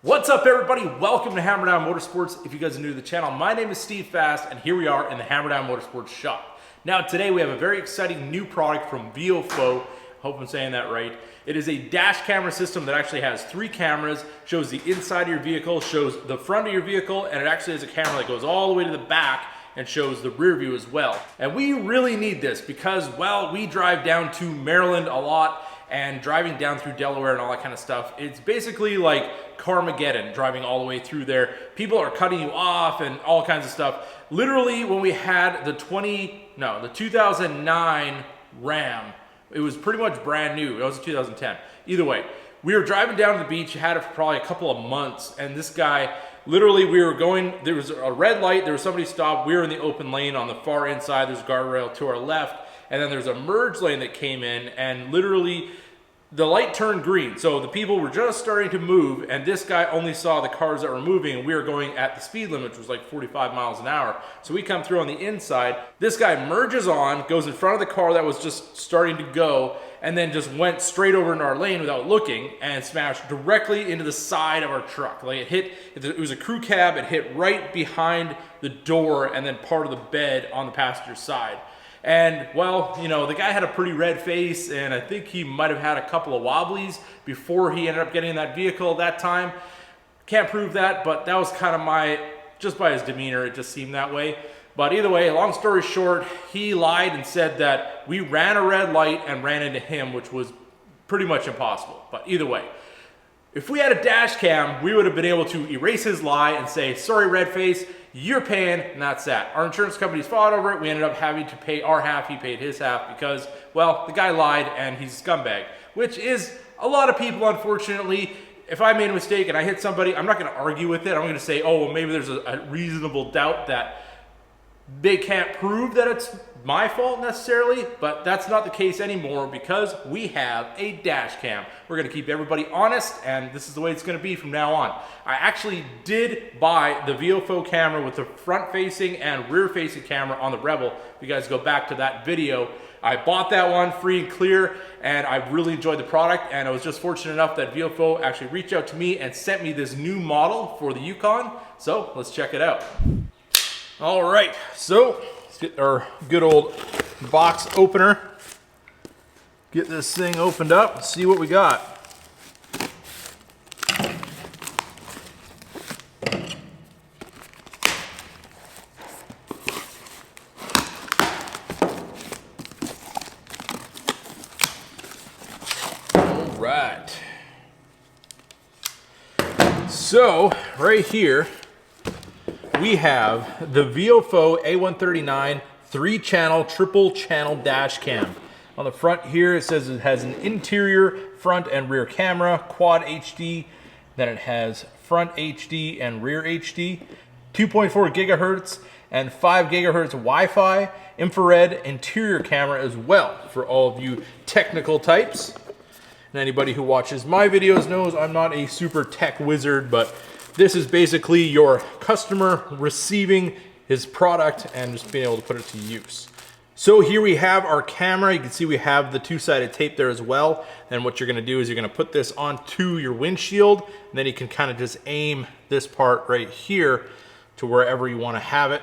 What's up, everybody? Welcome to Hammerdown Motorsports. If you guys are new to the channel, my name is Steve Fast, and here we are in the Hammerdown Motorsports shop. Now, today we have a very exciting new product from VIOFO. Hope I'm saying that right. It is a dash camera system that actually has 3 cameras, shows the inside of your vehicle, shows the front of your vehicle, and it actually has a camera that goes all the way to the back and shows the rear view as well. And we really need this because, well, we drive down to Maryland a lot, and driving down through Delaware and all that kind of stuff, it's basically like Carmageddon driving all the way through there. People are cutting you off and all kinds of stuff. Literally, when we had the 2009 Ram, it was pretty much brand new. It was 2010. Either way, we were driving down to the beach, had it for probably a couple of months, and this guy, literally, we were going, there was a red light, there was somebody stopped, we were in the open lane on the far inside, there's a guardrail to our left, and then there's a merge lane that came in, and literally the light turned green. So the people were just starting to move, and this guy only saw the cars that were moving, and we were going at the speed limit, which was like 45 miles an hour. So we come through on the inside. This guy merges on, goes in front of the car that was just starting to go, and then just went straight over into our lane without looking and smashed directly into the side of our truck. Like it was a crew cab, it hit right behind the door and then part of the bed on the passenger side. And, well, you know, the guy had a pretty red face, and I think he might have had a couple of wobblies before he ended up getting in that vehicle at that time. Can't prove that, but that was kind of just by his demeanor, it just seemed that way. But either way, long story short, he lied and said that we ran a red light and ran into him, which was pretty much impossible. But either way, if we had a dash cam, we would have been able to erase his lie and say, sorry, red face, you're paying, and that's that. Our insurance companies fought over it. We ended up having to pay our half. He paid his half because, well, the guy lied and he's a scumbag, which is a lot of people, unfortunately. If I made a mistake and I hit somebody, I'm not going to argue with it. I'm going to say, oh, well, maybe there's a reasonable doubt that they can't prove that it's my fault necessarily, but that's not the case anymore because we have a dash cam. We're going to keep everybody honest, and this is the way it's going to be from now on. I actually did buy the VIOFO camera with the front-facing and rear-facing camera on the Rebel. If you guys go back to that video, I bought that one free and clear, and I really enjoyed the product, and I was just fortunate enough that VIOFO actually reached out to me and sent me this new model for the Yukon, so let's check it out. All right, so let's get our good old box opener. Get this thing opened up and see what we got. All right. So right here, we have the VIOFO A139 3-channel triple channel dash cam. On the front here it says it has an interior front and rear camera, quad HD, then it has front HD and rear HD, 2.4 gigahertz and 5 gigahertz Wi-Fi, infrared interior camera as well for all of you technical types. And anybody who watches my videos knows I'm not a super tech wizard, but this is basically your customer receiving his product and just being able to put it to use. So here we have our camera. You can see we have the 2-sided tape there as well. And what you're gonna do is you're gonna put this onto your windshield, and then you can kind of just aim this part right here to wherever you wanna have it,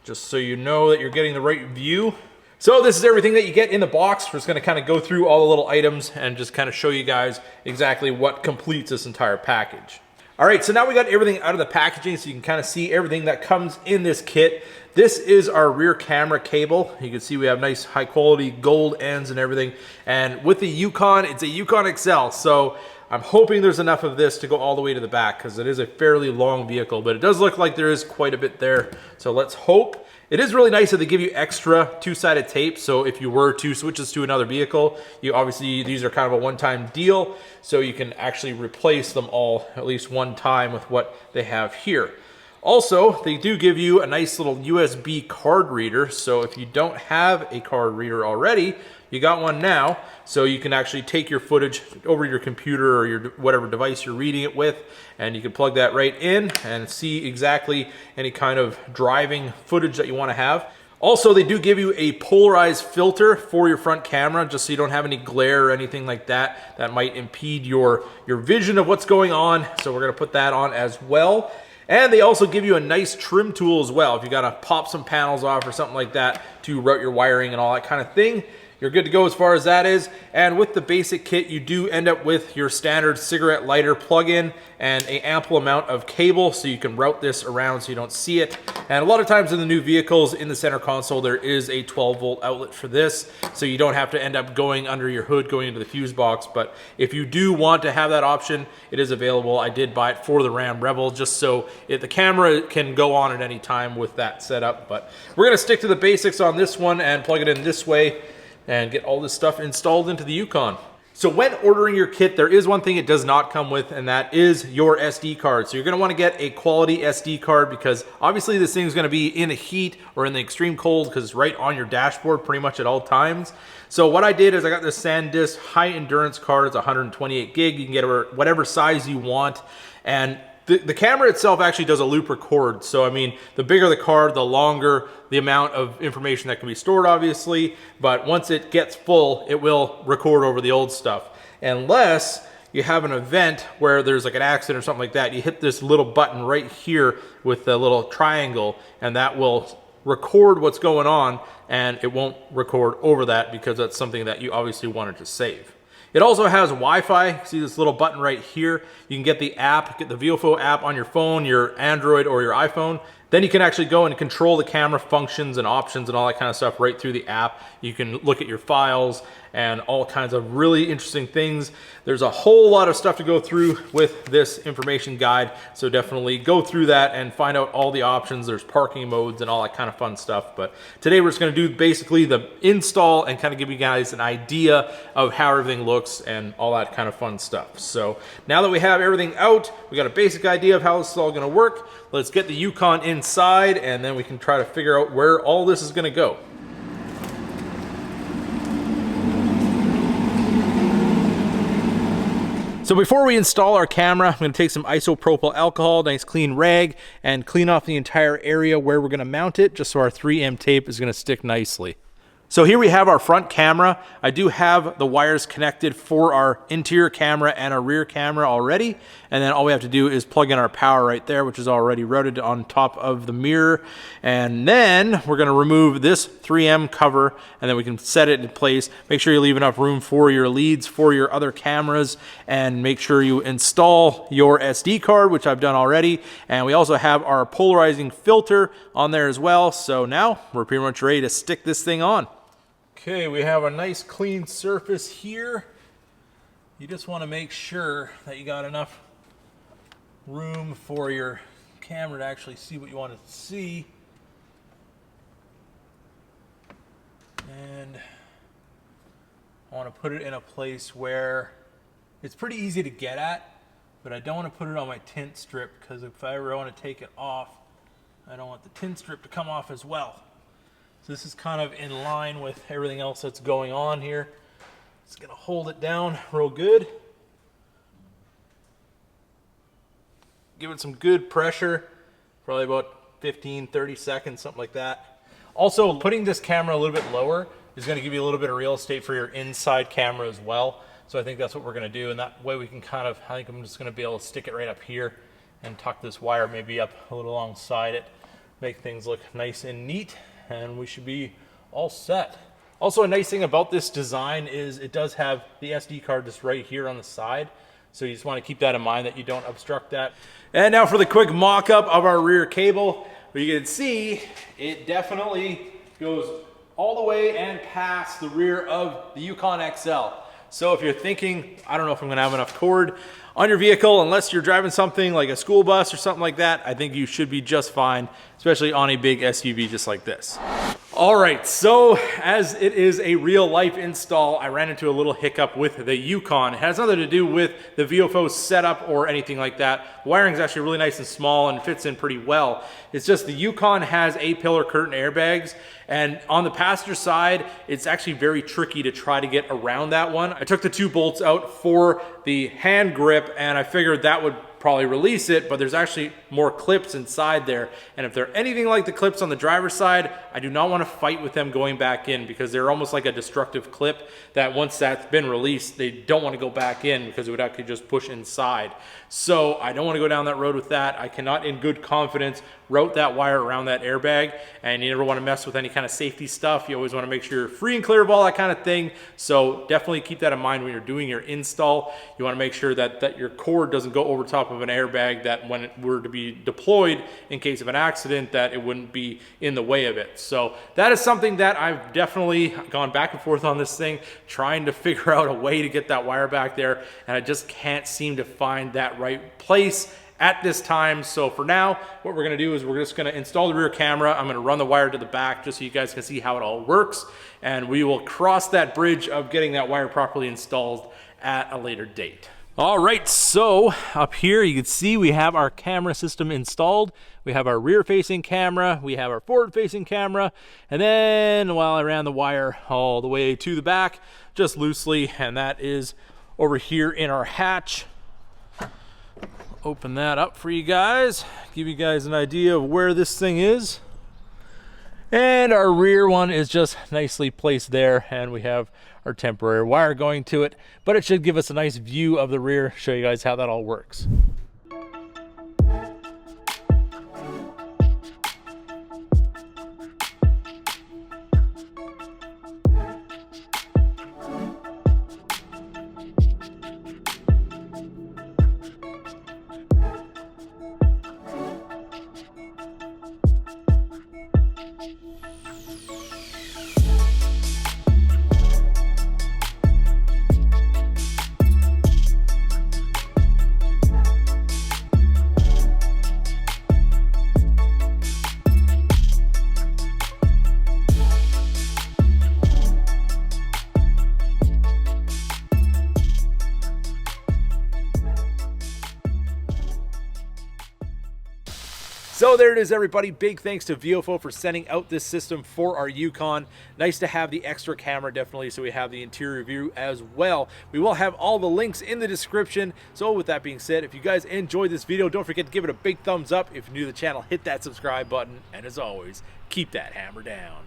just so you know that you're getting the right view. So this is everything that you get in the box. We're just gonna kind of go through all the little items and just kind of show you guys exactly what completes this entire package. All right, so now we got everything out of the packaging so you can kind of see everything that comes in this kit. This is our rear camera cable. You can see we have nice high quality gold ends and everything. And with the Yukon, it's a Yukon XL. So I'm hoping there's enough of this to go all the way to the back because it is a fairly long vehicle, but it does look like there is quite a bit there. So let's hope. It is really nice that they give you extra 2-sided tape, so if you were to switch this to another vehicle, you obviously, these are kind of a one-time deal, so you can actually replace them all at least one time with what they have here. Also, they do give you a nice little USB card reader, so if you don't have a card reader already, you got one now, so you can actually take your footage over your computer or your whatever device you're reading it with, and you can plug that right in and see exactly any kind of driving footage that you want to have. Also, they do give you a polarized filter for your front camera, just so you don't have any glare or anything like that that might impede your vision of what's going on. So we're gonna put that on as well. And they also give you a nice trim tool as well. If you gotta pop some panels off or something like that to route your wiring and all that kind of thing, you're good to go as far as that is. And with the basic kit, you do end up with your standard cigarette lighter plug-in and an ample amount of cable, so you can route this around so you don't see it. And a lot of times in the new vehicles, in the center console, there is a 12-volt outlet for this, so you don't have to end up going under your hood, going into the fuse box. But if you do want to have that option, it is available. I did buy it for the Ram Rebel, just so the camera can go on at any time with that setup. But we're gonna stick to the basics on this one and plug it in this way and get all this stuff installed into the Yukon. So when ordering your kit, there is one thing it does not come with, and that is your SD card. So you're gonna wanna get a quality SD card, because obviously this thing's gonna be in the heat or in the extreme cold, because it's right on your dashboard pretty much at all times. So what I did is I got this SanDisk high endurance card. It's 128 gig. You can get it whatever size you want. And the camera itself actually does a loop record. So I mean, the bigger the card, the longer the amount of information that can be stored, obviously. But once it gets full, it will record over the old stuff. Unless you have an event where there's like an accident or something like that, you hit this little button right here with the little triangle, and that will record what's going on, and it won't record over that, because that's something that you obviously wanted to save. It also has Wi-Fi. See this little button right here? You can get the app, get the VIOFO app on your phone, your Android or your iPhone. Then you can actually go and control the camera functions and options and all that kind of stuff right through the app. You can look at your files and all kinds of really interesting things. There's a whole lot of stuff to go through with this information guide, so definitely go through that and find out all the options. There's parking modes and all that kind of fun stuff. But today we're just gonna do basically the install and kind of give you guys an idea of how everything looks and all that kind of fun stuff. So now that we have everything out, we got a basic idea of how this is all gonna work. Let's get the Yukon inside, and then we can try to figure out where all this is gonna go. So before we install our camera, I'm gonna take some isopropyl alcohol, nice clean rag, and clean off the entire area where we're gonna mount it, just so our 3M tape is gonna stick nicely. So here we have our front camera. I do have the wires connected for our interior camera and our rear camera already. And then all we have to do is plug in our power right there, which is already routed on top of the mirror. And then we're gonna remove this 3M cover, and then we can set it in place. Make sure you leave enough room for your leads, for your other cameras, and make sure you install your SD card, which I've done already. And we also have our polarizing filter on there as well. So now we're pretty much ready to stick this thing on. Okay, we have a nice clean surface here. You just want to make sure that you got enough room for your camera to actually see what you want it to see. And I want to put it in a place where it's pretty easy to get at, but I don't want to put it on my tint strip, because if I ever want to take it off, I don't want the tint strip to come off as well. So this is kind of in line with everything else that's going on here. Just gonna hold it down real good. Give it some good pressure, probably about 15, 30 seconds, something like that. Also, putting this camera a little bit lower is gonna give you a little bit of real estate for your inside camera as well. So I think that's what we're gonna do, and that way we can kind of, I think I'm just gonna be able to stick it right up here and tuck this wire maybe up a little alongside it, make things look nice and neat, and we should be all set. Also, a nice thing about this design is it does have the SD card just right here on the side. So you just want to keep that in mind, that you don't obstruct that. And now for the quick mock-up of our rear cable. You can see it definitely goes all the way and past the rear of the Yukon XL. So if you're thinking, I don't know if I'm gonna have enough cord on your vehicle, unless you're driving something like a school bus or something like that, I think you should be just fine, especially on a big SUV just like this. All right, so as it is a real life install, I ran into a little hiccup with the Yukon. It has nothing to do with the VIOFO setup or anything like that. The wiring is actually really nice and small and fits in pretty well. It's just the Yukon has A-pillar curtain airbags, and on the passenger side, it's actually very tricky to try to get around that one. I took the 2 bolts out for the hand grip, and I figured that would probably release it, but there's actually more clips inside there. And if they're anything like the clips on the driver's side, I do not want to fight with them going back in, because they're almost like a destructive clip that once that's been released, they don't want to go back in because it would actually just push inside. So I don't want to go down that road with that. I cannot in good confidence route that wire around that airbag, and you never want to mess with any kind of safety stuff. You always want to make sure you're free and clear of all that kind of thing. So definitely keep that in mind when you're doing your install. You want to make sure that your cord doesn't go over top of an airbag, that when it were to be deployed in case of an accident, that it wouldn't be in the way of it. So that is something that I've definitely gone back and forth on this thing, trying to figure out a way to get that wire back there, and I just can't seem to find that right place at this time. So for now, what we're gonna do is we're just gonna install the rear camera. I'm gonna run the wire to the back just so you guys can see how it all works, and we will cross that bridge of getting that wire properly installed at a later date. All right, so up here you can see we have our camera system installed. We have our rear facing camera, we have our forward facing camera, and then while I ran the wire all the way to the back, just loosely, and that is over here in our hatch. Open that up for you guys, give you guys an idea of where this thing is. And our rear one is just nicely placed there, and we have our temporary wire going to it, but it should give us a nice view of the rear, show you guys how that all works. So there it is, everybody. Big thanks to VIOFO for sending out this system for our Yukon. Nice to have the extra camera, definitely, so we have the interior view as well. We will have all the links in the description. So with that being said, if you guys enjoyed this video, don't forget to give it a big thumbs up. If you're new to the channel, hit that subscribe button. And as always, keep that hammer down.